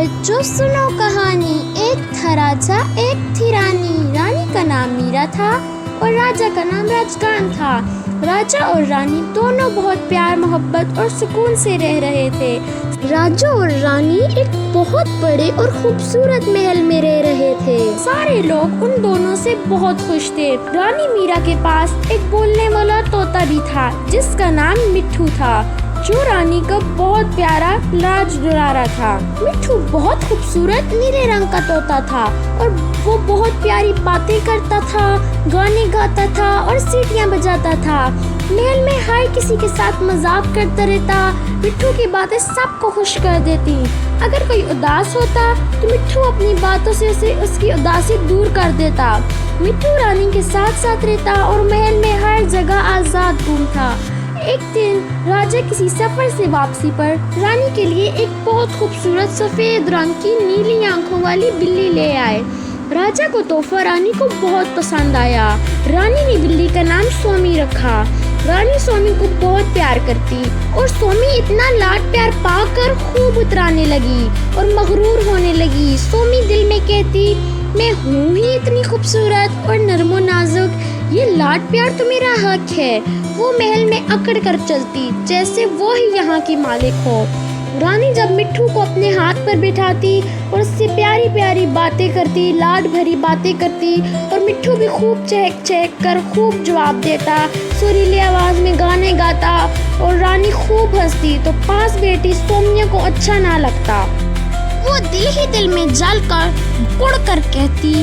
बच्चों सुनो कहानी। एक था राजा, एक थी रानी। रानी का नाम मीरा था और राजा का नाम राजगान था। राजा और रानी दोनों बहुत प्यार मोहब्बत और सुकून से रह रहे थे। राजा और रानी एक बहुत बड़े और खूबसूरत महल में रह रहे थे। सारे लोग उन दोनों से बहुत खुश थे। रानी मीरा के पास एक बोलने वाला तोता भी था जिसका नाम मिट्ठू था, जो रानी का बहुत प्यारा लाज दुलारा था। मिट्ठू बहुत खूबसूरत नीले रंग का तोता था और वो बहुत प्यारी बातें करता था, गाने गाता था और सीटियाँ बजाता था। महल में हर किसी के साथ मजाक करता रहता। मिट्ठू की बातें सबको खुश कर देती। अगर कोई उदास होता तो मिट्ठू अपनी बातों से उसे उसकी उदासी दूर कर देता। मिट्ठू रानी के साथ साथ रहता और महल में हर जगह आज़ाद घूमता। एक दिन राजा किसी सफर से वापसी पर रानी के लिए एक बहुत खूबसूरत सफेद रंग की नीली आंखों वाली बिल्ली ले आए। राजा को तोहफा रानी को बहुत पसंद आया। रानी ने बिल्ली का नाम सोमी रखा। रानी सोमी को बहुत प्यार करती और सोमी इतना लाड प्यार पाकर खूब उतराने लगी और मगरूर होने लगी। सोमी दिल में कहती, मैं हूँ ही इतनी खूबसूरत और नरमो नाजुक, ये लाड प्यार तो मेरा हक है। वो महल में अकड़ कर चलती जैसे वो ही यहाँ की मालिक हो। रानी जब मिट्ठू को अपने हाथ पर बिठाती और उससे प्यारी प्यारी बातें करती, लाड भरी बातें करती और मिट्ठू भी खूब चहक चहक कर खूब जवाब देता, सुरीली आवाज़ में गाने गाता और रानी खूब हंसती तो पास बैठी सोमिया को अच्छा ना लगता। वो दिल ही दिल में जल कर गुड़ कर कहती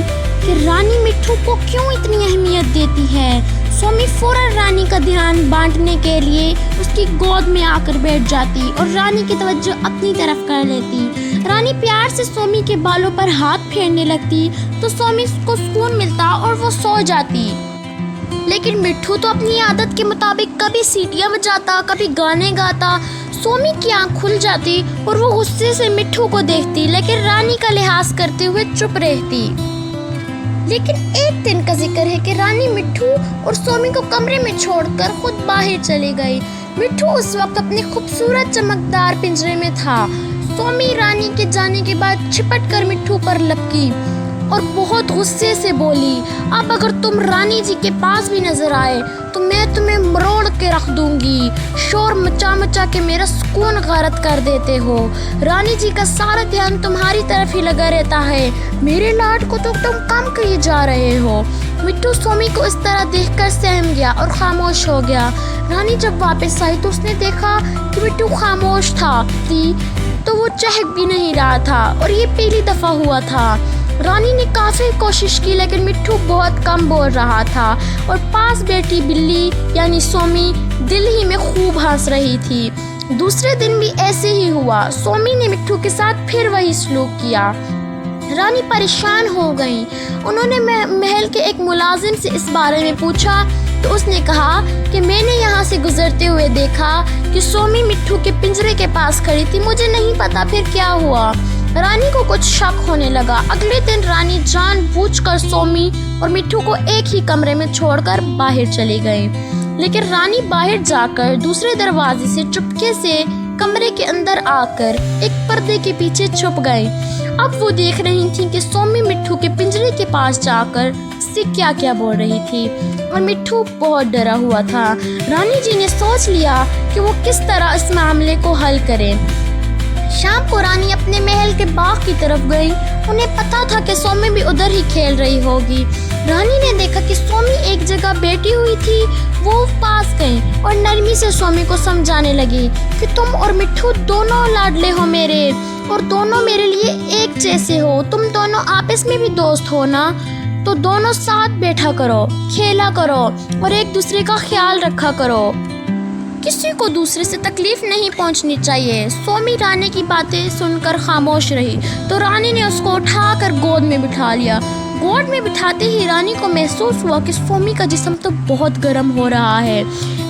कि रानी मिट्ठू को क्यों इतनी अहमियत देती है। सोमी फौरन रानी का ध्यान बांटने के लिए उसकी गोद में आकर बैठ जाती और रानी की तवज्जो अपनी तरफ कर लेती। रानी प्यार से सोमी के बालों पर हाथ फेरने लगती तो सोमी को सुकून मिलता और वो सो जाती। लेकिन मिट्ठू तो अपनी आदत के मुताबिक कभी सीटियाँ बजाता, कभी गाने गाता। सोमी की आंख खुल जाती और वो गुस्से से मिट्ठू को देखती, लेकिन रानी का लिहाज करते हुए चुप रहती। लेकिन एक दिन का जिक्र है कि रानी मिट्ठू और सोमी को कमरे में छोड़कर खुद बाहर चली गई। मिट्ठू उस वक्त अपने खूबसूरत चमकदार पिंजरे में था। सोमी रानी के जाने के बाद छिपट कर मिट्ठू पर लपकी और बहुत गुस्से से बोली, अब अगर तुम रानी जी के पास भी नजर आए तो मैं तुम्हें मरोड़ के रख दूंगी। शोर मचा मचा के मेरा सुकून गारत कर देते हो। रानी जी का सारा ध्यान तुम्हारी तरफ ही लगा रहता है। मेरे लाड को तो तुम कम किए जा रहे हो। मिट्ठू सोमी को इस तरह देखकर सहम गया और खामोश हो गया। रानी जब वापस आई तो उसने देखा कि मिट्ठू खामोश था तो वो चहक भी नहीं रहा था और ये पहली दफा हुआ था। रानी ने काफ़ी कोशिश की लेकिन मिट्ठू बहुत कम बोल रहा था और पास बैठी बिल्ली यानी सोमी दिल ही में खूब हंस रही थी। दूसरे दिन भी ऐसे ही हुआ। सोमी ने मिट्ठू के साथ फिर वही सलूक किया। रानी परेशान हो गई। उन्होंने महल के एक मुलाजिम से इस बारे में पूछा तो उसने कहा कि मैंने यहाँ से गुजरते हुए देखा कि सोमी मिट्ठू के पिंजरे के पास खड़ी थी। मुझे नहीं पता फिर क्या हुआ। रानी को कुछ शक होने लगा। अगले दिन रानी जानबूझकर सोमी और मिट्ठू को एक ही कमरे में छोड़कर बाहर चली गई। लेकिन रानी बाहर जाकर दूसरे दरवाजे से चुपके से कमरे के अंदर आकर एक पर्दे के पीछे छुप गई। अब वो देख रही थी कि सोमी मिट्ठू के पिंजरे के पास जाकर उससे क्या क्या बोल रही थी और मिट्ठू बहुत डरा हुआ था। रानी जी ने सोच लिया कि वो किस तरह इस मामले को हल करे। शाम को रानी अपने महल के बाग की तरफ गई। उन्हें पता था कि सोमी भी उधर ही खेल रही होगी। रानी ने देखा कि सोमी एक जगह बैठी हुई थी। वो पास गई और नरमी से सोमी को समझाने लगी कि तुम और मिट्ठू दोनों लाडले हो मेरे और दोनों मेरे लिए एक जैसे हो। तुम दोनों आपस में भी दोस्त हो ना, तो दोनों साथ बैठा करो, खेला करो और एक दूसरे का ख्याल रखा करो। किसी को दूसरे से तकलीफ नहीं पहुंचनी चाहिए। सोमी रानी की बातें सुनकर खामोश रही तो रानी ने उसको उठाकर गोद में बिठा लिया। गोद में बिठाते ही रानी को महसूस हुआ कि सोमी का जिस्म तो बहुत गर्म हो रहा है,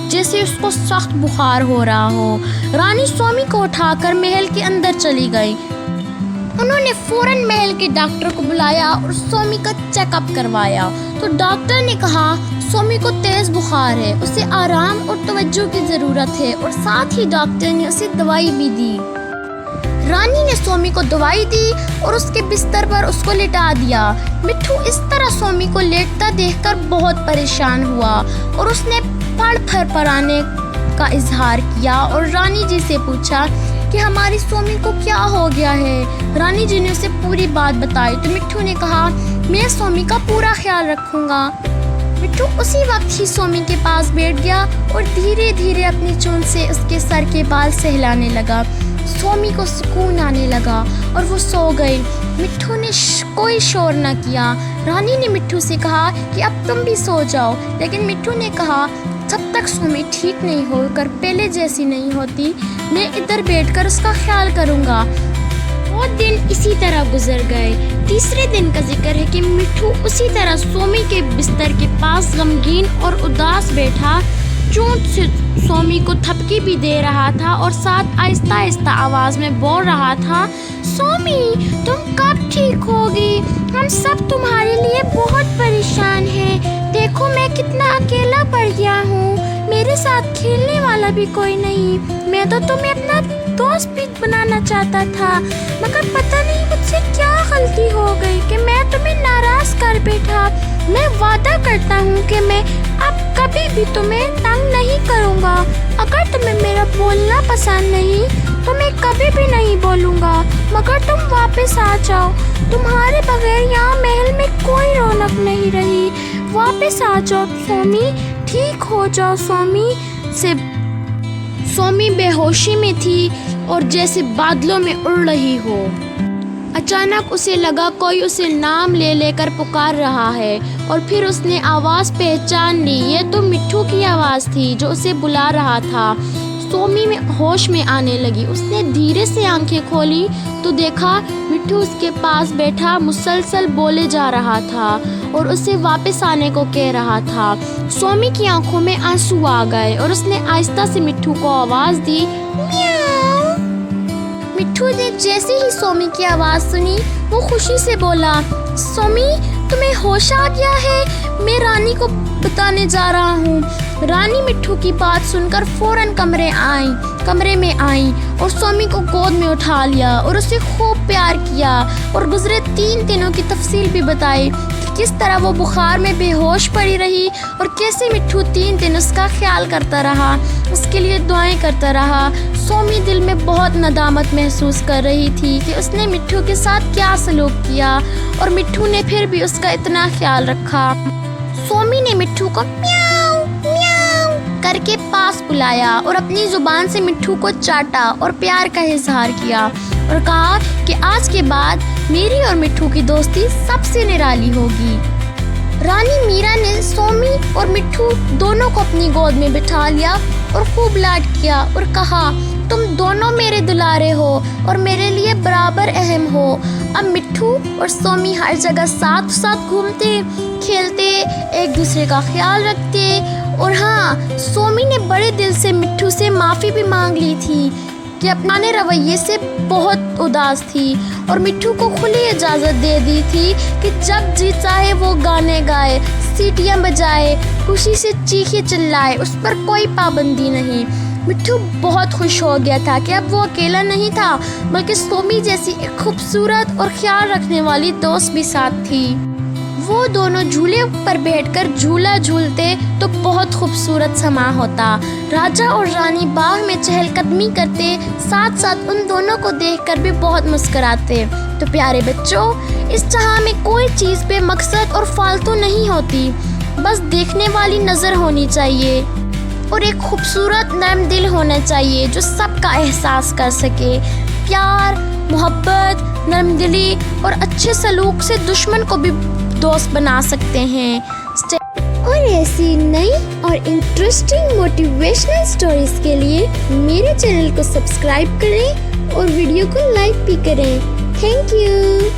जैसे उसको सख्त बुखार हो रहा हो। रानी सोमी को उठाकर महल के अंदर चली गई। उन्होंने फौरन महल के डॉक्टर को बुलाया और सोमी का चेकअप करवाया तो डॉक्टर ने कहा सोमी को तेज बुखार है, उसे आराम और तवज्जो की ज़रूरत है और साथ ही डॉक्टर ने उसे दवाई भी दी। رانی نے سومی کو دوائی دی اور اس کے بستر پر اس کو لٹا دیا۔ مٹھو اس طرح سومی کو لیٹتا دیکھ کر بہت پریشان ہوا اور اس نے پڑ پھر پرانے کا اظہار کیا اور رانی جی سے پوچھا کہ ہماری سومی کو کیا ہو گیا ہے۔ رانی جی نے اسے پوری بات بتائی تو مٹھو نے کہا میں سومی کا پورا خیال رکھوں گا۔ مٹھو اسی وقت ہی سومی کے پاس بیٹھ گیا اور دھیرے دھیرے اپنی چونچ سے اس کے سر کے بال سہلانے لگا۔ سومی کو سکون آنے لگا اور وہ سو گئی۔ مٹھو نے کوئی شور نہ کیا۔ رانی نے مٹھو سے کہا کہ اب تم بھی سو جاؤ، لیکن مٹھو نے کہا جب تک سومی ٹھیک نہیں ہو کر پہلے جیسی نہیں ہوتی میں ادھر بیٹھ کر اس کا خیال کروں گا۔ وہ دن اسی طرح گزر گئے۔ تیسرے دن کا ذکر ہے کہ مٹھو اسی طرح سومی کے بستر کے پاس غمگین اور اداس بیٹھا، چونچ سے سومی کو تھپکی بھی دے رہا تھا اور ساتھ آہستہ آہستہ آواز میں بول رہا تھا سومی تم کب ٹھیک ہوگی؟ ہم سب تمہارے لیے بہت پریشان ہیں۔ دیکھو میں کتنا اکیلا پڑ گیا ہوں، میرے ساتھ کھیلنے والا بھی کوئی نہیں۔ میں تو تمہیں اپنا دوست بھی بنانا چاہتا تھا، مگر پتہ نہیں مجھ سے کیا غلطی ہو گئی کہ میں تمہیں ناراض کر بیٹھا۔ میں وعدہ کرتا ہوں کہ میں اب کبھی بھی تمہیں تنگ نہیں کروں گا۔ اگر تمہیں میرا بولنا پسند نہیں تو میں کبھی بھی نہیں بولوں گا، مگر تم واپس آ جاؤ۔ تمہارے بغیر یہاں محل میں کوئی رونق نہیں رہی۔ واپس آ جاؤ سومی، ٹھیک ہو جاؤ سومی۔ سومی بے ہوشی میں تھی اور جیسے بادلوں میں اڑ رہی ہو۔ اچانک اسے لگا کوئی اسے نام لے لے کر پکار رہا ہے اور پھر اس نے آواز پہچان لی۔ یہ تو مٹھو کی آواز تھی جو اسے بلا رہا تھا۔ سومی میں ہوش میں آنے لگی۔ اس نے دھیرے سے آنکھیں کھولی تو دیکھا مٹھو اس کے پاس بیٹھا مسلسل بولے جا رہا تھا اور اسے واپس آنے کو کہہ رہا تھا۔ سومی کی آنکھوں میں آنسو آ گئے اور اس نے آہستہ سے مٹھو کو آواز دی میاؤ۔ مٹھو نے جیسے ہی سومی کی آواز سنی وہ خوشی سے بولا سومی تمہیں ہوش آ گیا ہے، میں رانی کو بتانے جا رہا ہوں۔ رانی مٹھو کی بات سن کر فوراً کمرے میں آئیں اور سومی کو گود میں اٹھا لیا اور اسے خوب پیار کیا اور گزرے 3 دنوں کی تفصیل بھی بتائی کہ کس طرح وہ بخار میں بے ہوش پڑی رہی اور کیسے مٹھو 3 دن اس کا خیال کرتا رہا، اس کے لیے دعائیں کرتا رہا۔ سومی دل میں بہت ندامت محسوس کر رہی تھی کہ اس نے مٹھو کے ساتھ کیا سلوک کیا اور مٹھو نے پھر بھی اس کا اتنا خیال رکھا۔ سومی نے مٹھو کو میاؤ میاؤ کر کے پاس بلایا اور اپنی زبان سے مٹھو کو چاٹا اور پیار کا اظہار کیا اور کہا کہ آج کے بعد میری اور مٹھو کی دوستی سب سے نرالی ہوگی۔ رانی میرا نے سومی اور مٹھو دونوں کو اپنی گود میں بٹھا لیا اور خوب لاڈ کیا اور کہا تم دونوں میرے دلارے ہو اور میرے لیے برابر اہم ہو۔ اب مٹھو اور سومی ہر جگہ ساتھ گھومتے کھیلتے ایک دوسرے کا خیال رکھتے اور ہاں سومی نے بڑے دل سے مٹھو سے معافی بھی مانگ لی تھی کہ اپنے رویے سے بہت اداس تھی اور مٹھو کو کھلی اجازت دے دی تھی کہ جب جی چاہے وہ گانے گائے، سیٹیاں بجائے، خوشی سے چیخے چلائے، اس پر کوئی پابندی نہیں۔ مٹھو بہت خوش ہو گیا تھا کہ اب وہ اکیلا نہیں تھا بلکہ سومی جیسی ایک خوبصورت اور خیال رکھنے والی دوست بھی ساتھ تھی۔ وہ دونوں جھولے پر بیٹھ کر جھولا جھولتے تو بہت خوبصورت سما ہوتا۔ راجا اور رانی باغ میں چہل قدمی کرتے، ساتھ ساتھ ان دونوں کو دیکھ کر بھی بہت مسکراتے۔ تو پیارے بچوں، اس جہاں میں کوئی چیز بے مقصد اور فالتو نہیں ہوتی، بس دیکھنے والی نظر ہونی چاہیے اور ایک خوبصورت نرم دل ہونا چاہیے جو سب کا احساس کر سکے۔ پیار، محبت، نرم دلی اور اچھے سلوک سے دشمن کو بھی دوست بنا سکتے ہیں۔ اور ایسی نئی اور انٹرسٹنگ موٹیویشنل سٹوریز کے لیے میرے چینل کو سبسکرائب کریں اور ویڈیو کو لائک بھی کریں۔ Thank you.